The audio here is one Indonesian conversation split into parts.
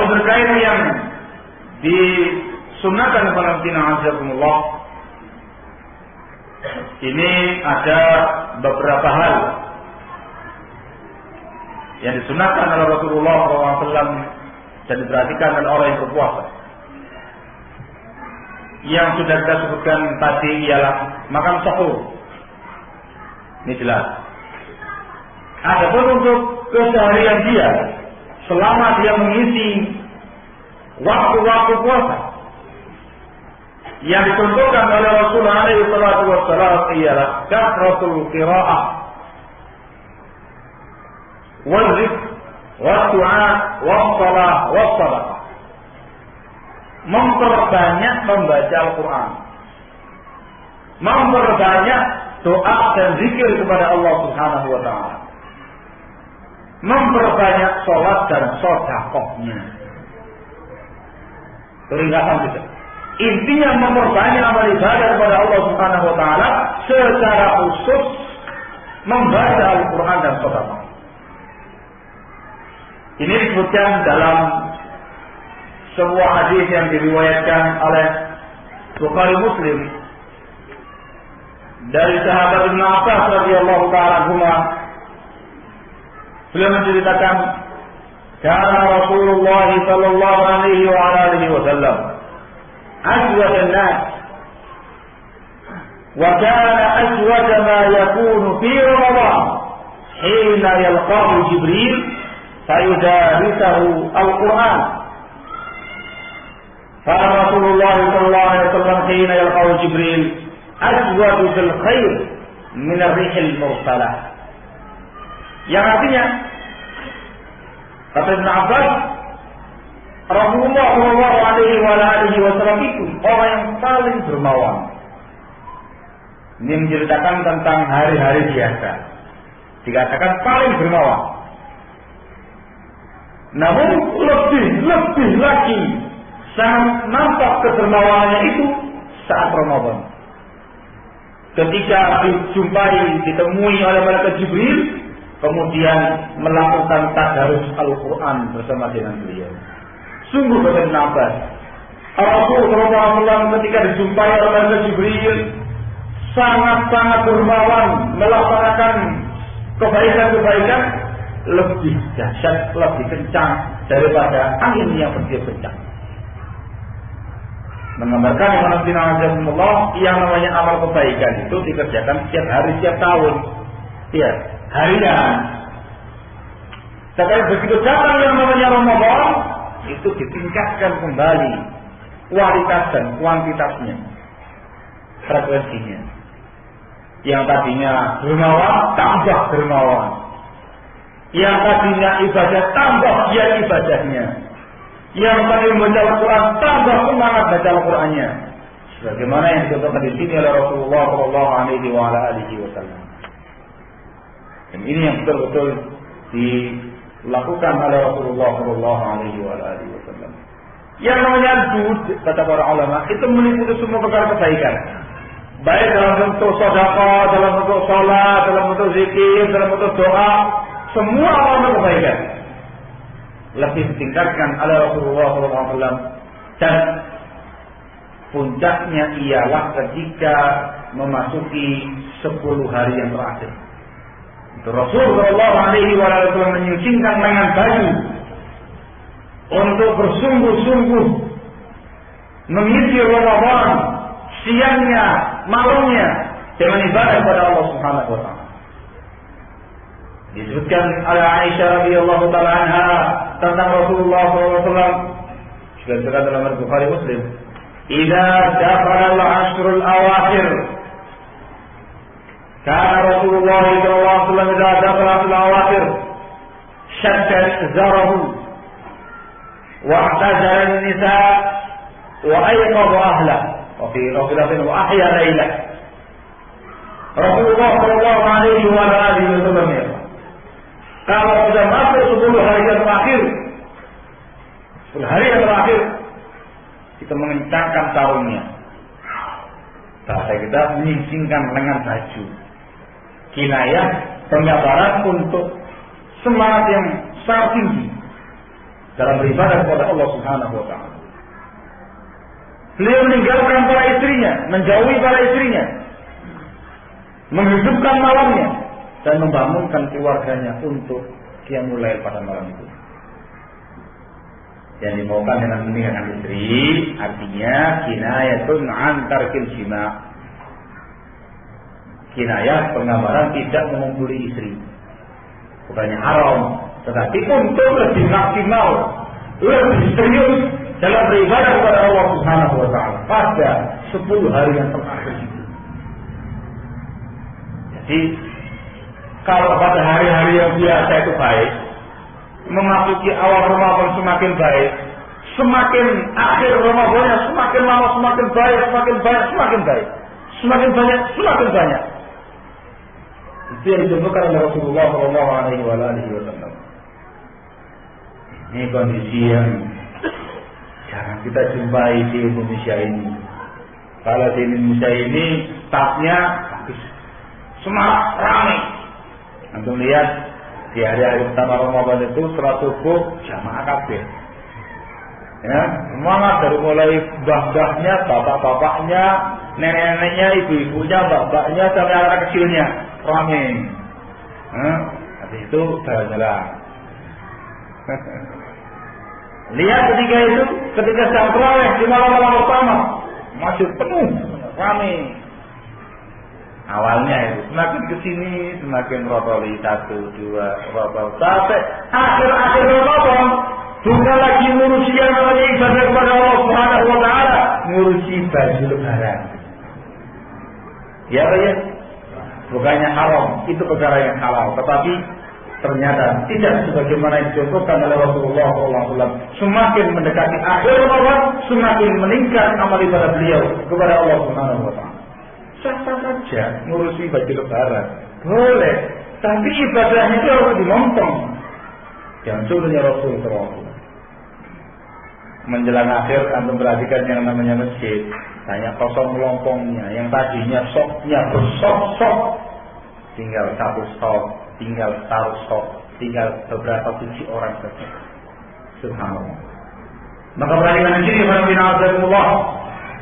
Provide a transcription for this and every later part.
Adapun terkait yang disunahkan kepada azakumullah, ini ada beberapa hal yang disunahkan oleh Rasulullah SAW dan diperhatikan oleh orang yang berpuasa. Yang sudah kita sebutkan tadi ialah makan sahur. Ini jelas. Adapun untuk keseharian dia, selama dia mengisi waktu-waktu puasa, yang dicontohkan oleh Rasulullah SAW ialah kasratul qiraah, wal zikr, wal du'a, wal shalah, wal sadaqah. Memperbanyak membaca Al-Quran, memperbanyak doa dan zikir kepada Allah Subhanahu wa ta'ala, memperbanyak sholat dan sedekahnya. Peringatan kita. Intinya memperbanyak amal ibadah kepada Allah Subhanahu wa ta'ala, secara khusus membaca Al-Quran dan sedekah. Ini disebutkan dalam sebuah hadis yang diriwayatkan oleh Bukhari Muslim dari sahabat Ibnu Abbas radhiyallahu ta'ala anhuma. Beliau menceritakan, kana Rasulullah sallallahu alaihi wa alihi wasallam ajwad an-nas wa kana ajwad ma yakunu fi Ramadan hina yalqahu Jibril fayudarithu al-Quran. Kata Rasulullah sallallahu alaihi wasallam hina yalqahu Jibril ajwad bil khair min ar-rihil mursalah. Yang artinya, kata Ibn Abbas, Rasulullah sallallahu alaihi wasallam itu orang yang paling dermawan. Ini menceritakan tentang hari-hari biasa. Dikatakan paling dermawan. Namun lebih lagi sangat nampak kedermawanannya itu saat Ramadan. Ketika ditemui oleh malaikat Jibril, kemudian melakukan tadarus Al-Quran bersama dengan beliau. Sungguh kata Ibn Abbas, Rasulullah ketika dijumpai oleh malaikat Jibril sangat-sangat dermawan melaksanakan kebaikan-kebaikan lebih dahsyat, lebih kencang daripada angin yang bertiup kencang. Menggambarkan yang namanya amal kebaikan itu dikerjakan setiap hari, setiap tahun. Ya, harian. Tapi begitu datang yang namanya Ramadan, itu ditingkatkan kembali kualitas dan kuantitasnya, frekuensinya. Yang tadinya dermawan tambah dermawan, yang tadinya ibadah tambah giat ibadahnya, yang tadi membaca Al-Quran tambah semangat baca Al-Qurannya, sebagaimana yang dicontohkan di sini oleh Rasulullah sallallahu alaihi wasallam. Dan ini yang betul-betul dilakukan oleh Rasulullah sallallahu alaihi wasallam. Yang namanya zuhud, kata para ulama, itu meliputi semua perkara kebaikan, baik dalam bentuk sedekah, dalam bentuk salat, dalam bentuk zikir, dalam bentuk doa, semua amal kebaikan lebih ditingkatkan oleh Rasulullah SAW. Dan puncaknya ialah ketika memasuki 10 hari yang terakhir. Rasulullah SAW menyucikan lengan baju untuk bersungguh-sungguh mengisi Ramadan, siangnya, malamnya dengan ibadah kepada Allah Subhanahu wa taala. Disebutkan oleh Aisyah radhiyallahu taala anha tentang Rasulullah SAW, juga disebutkan dalam Bukhari Muslim, "Idza dakhala al-ashrul awakhir." Kana Rasulullah sallallahu alaihi wasallam idza dakhala al-awakhir shadda izarahu wa i'tazala an-nisaa wa ayqadha ahlahu wa fi riwayatin wa ahya laylah. Rasulullah sallallahu alaihi wasallam kalau sudah masuk 10 hari yang terakhir, 10 hari yang terakhir, kita mengencangkan sarungnya. Bahasa kita menyingsingkan lengan baju. Kinayah, penggambaran untuk semangat yang sangat tinggi. dalam beribadah kepada Allah Subhanahu wa taala. Beliau meninggalkan para istrinya, menjauhi para istrinya, menghidupkan malamnya dan membangunkan keluarganya untuk qiyamul lail pada malam itu. Yang dimaukan dengan meninggalkan istri artinya kinayatun an tarkil jima'. Kinayah penggambaran tidak mengumpuli istri. Bukannya haram, tetapi untuk lebih maksimal, lebih serius dalam beribadah kepada Allah Subhanahu wa taala pada 10 hari yang terakhir itu. Jadi kalau pada hari-hari yang biasa itu baik, memasuki awal Ramadan semakin baik, semakin akhir Ramadannya semakin lama semakin baik, semakin banyak, semakin baik, semakin banyak, semakin banyak. Itu yang ditunjukkan oleh Rasulullah SAW. Ini kondisi yang jarang kita jumpai di Indonesia ini. Kalau di Indonesia ini stafnya bagus, semangat, ramai. Antum lihat di hari-hari pertama Ramadan itu sholat subuh jamaah kabeh. Ya, semangat dari mulai mbah-mbahnya, bapak-bapaknya, nenek-neneknya, ibu-ibunya, mbak-mbaknya sampai anak kecilnya ramai. Habis itu jalan-jalan. Lihat ketika jam tarawih di malam-malam pertama masih penuh, ramai. Awalnya itu semakin kesini semakin rotoli 1, 2, rotol sampai akhir Ramadan bukan lagi ngurusi yang namanya ibadah kepada Allah Subhanahu wa taala, ngurusi baju lebaran. Ya Pak ya, bukannya haram, itu perkara yang halal, tetapi ternyata tidak sebagaimana yang dicontohkan oleh Rasulullah SAW. Semakin mendekati akhir Ramadan, semakin meningkat amal ibadah beliau kepada Allah Subhanahu wa taala. Sah-sah saja ngurusi baju lebaran, boleh, tapi ibadahnya itu harus dimontong. Yang contohnya Rasul SAW. Menjelang akhir antum perhatikan yang namanya masjid, hanya kosong melompongnya, yang tadinya soknya bersok-sok, tinggal 1 sok, tinggal 1 sok, tinggal beberapa suci orang saja. Subhanallah. Maka perhatikan di sini Allah,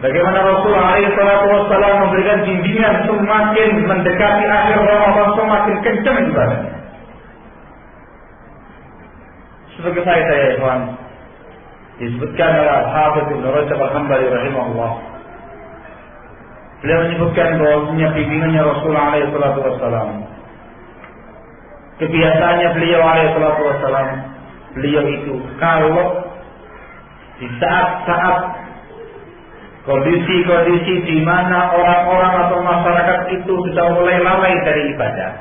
bagaimana Rasulullah SAW memberikan bimbingan semakin mendekati akhir Ramadan semakin kencang ibadahnya. Sebagai saya ikhwan, disebutkan oleh Al-Hafidz Ibnu Rajab Al-Hambali rahimahullah. Beliau menyebutkan bahwasanya bimbingannya Rasulullah SAW, kebiasaannya beliau SAW, beliau itu kalau di saat-saat kondisi-kondisi di mana orang-orang atau masyarakat itu sudah mulai lalai dari ibadah,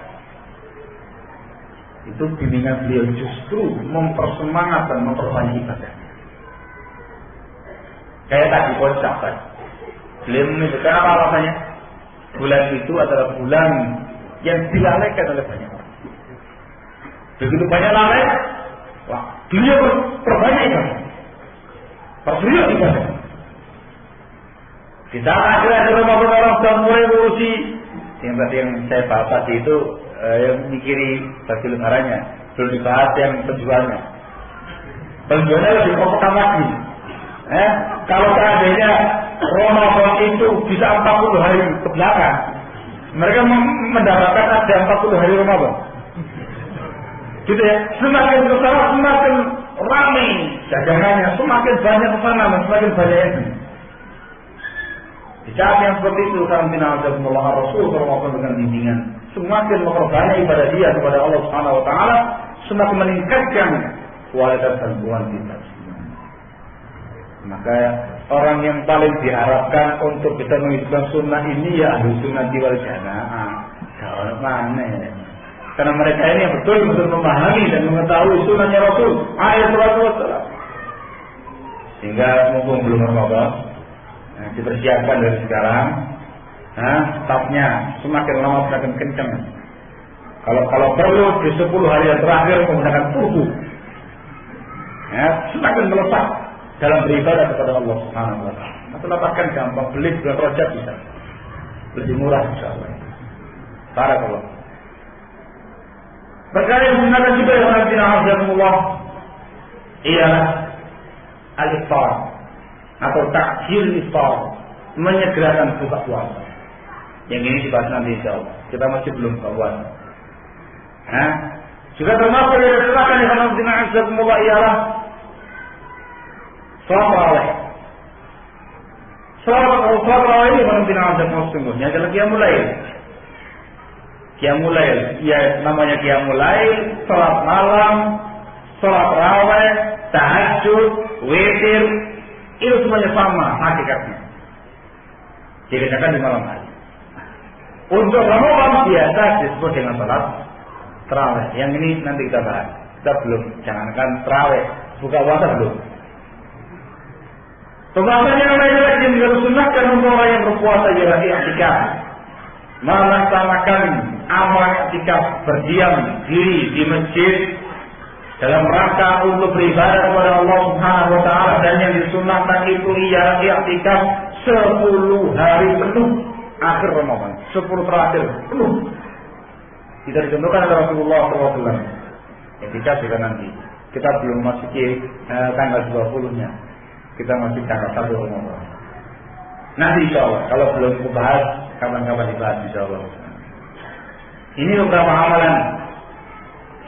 itu bimbingan beliau justru mempersemangat dan memperbanyak ibadah. Kayak tadi sahabat, beliau menyebutkan apa alasannya? Bulan itu adalah bulan yang dilalaikan oleh banyak orang. Begitu banyak lalai, wah, beliau perbanyak ibadah, perbanyak ibadah. Di saat akhir Ramadan orang sudah mulai ngurusi yang tadi yang saya bahas tadi itu, yang mikiri baju lebarannya, belum dibahas yang penjualnya. Penjualnya lebih kompetan lagi. Kalau seandainya Ramadan itu bisa 40 hari ke belakang, mereka mendapatkan ada 40 hari Ramadan. Gitu ya. Semakin besar semakin ramai dagangannya, semakin banyak pesanan, semakin banyak ini. Di saat yang seperti itu karena Rasul SAW dengan bimbingan semakin memperbanyak ibadah dia kepada Allah Subhanahu wa taala, semakin meningkatkan kualitas dan kuantitas. Maka orang yang paling diharapkan untuk bisa menghidupkan sunnah ini ya ahli sunnah wal jamaah. Kalau mana? Karena mereka ini yang betul-betul memahami dan mengetahui sunnahnya Rasul SAW. Sehingga mumpung belum Ramadan, dipersiapkan dari sekarang, stafnya semakin lama semakin kencang. Kalau perlu di 10 hari yang terakhir menggunakan turbo, semakin melepas dalam beribadah kepada Allah Subhanahu wa taala. Atau dapatkan gampang, beli bulan Rajab bisa, lebih murah insyaallah. Barakallah. Perkara yang digunakan juga yang Allah. ialah al-iftar atau ta'khir iftar, menyegerakan buka puasa. Yang ini dibahas nanti insyaallah. Kita masih belum buka puasa. Juga termasuk yang disebutkan di dalam Nabi Azzakumullah ialah salat tarawih. Salat tarawih ini Nabi Azzakumullah sungguhnya adalah qiyamul lail. Qiyamul lail, ya namanya qiyamul lail, salat malam, salat tarawih, tahajud, witir, itu semuanya sama hakikatnya. Dikerjakan di malam hari. Untuk Ramadan biasa disebut dengan salat tarawih. Yang ini nanti kita bahas. Kita belum, jangankan tarawih, buka puasa belum. Pembahasan yang lain lagi yang disunahkan untuk orang yang berpuasa ialah i'tikaf. Melaksanakan amal i'tikaf, berdiam diri di masjid dalam rangka untuk beribadah kepada Allah Subhanahu wa taala, dan yang disunahkan itu ialah i'tikaf 10 hari penuh akhir Ramadan, 10 terakhir penuh. Tidak ditentukan oleh Rasulullah SAW. I'tikaf juga nanti. Kita belum masuki tanggal 20-nya. Kita masih tanggal 1 Ramadan. Nanti insyaallah, kalau belum dibahas, kapan-kapan dibahas insyaallah. Ini beberapa amalan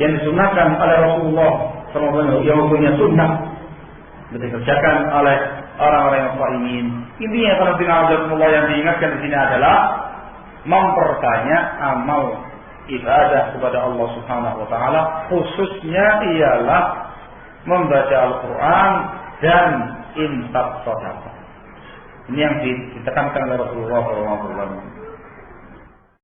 yang disunahkan oleh Rasulullah SAW, yang punya sunnah dikerjakan oleh orang-orang yang shaimin. Intinya kalau Rasulullah yang diingatkan di sini adalah memperbanyak amal ibadah kepada Allah Subhanahu wa taala, khususnya ialah membaca Al-Qur'an dan infak sedekah. Ini yang ditekankan oleh Rasulullah SAW.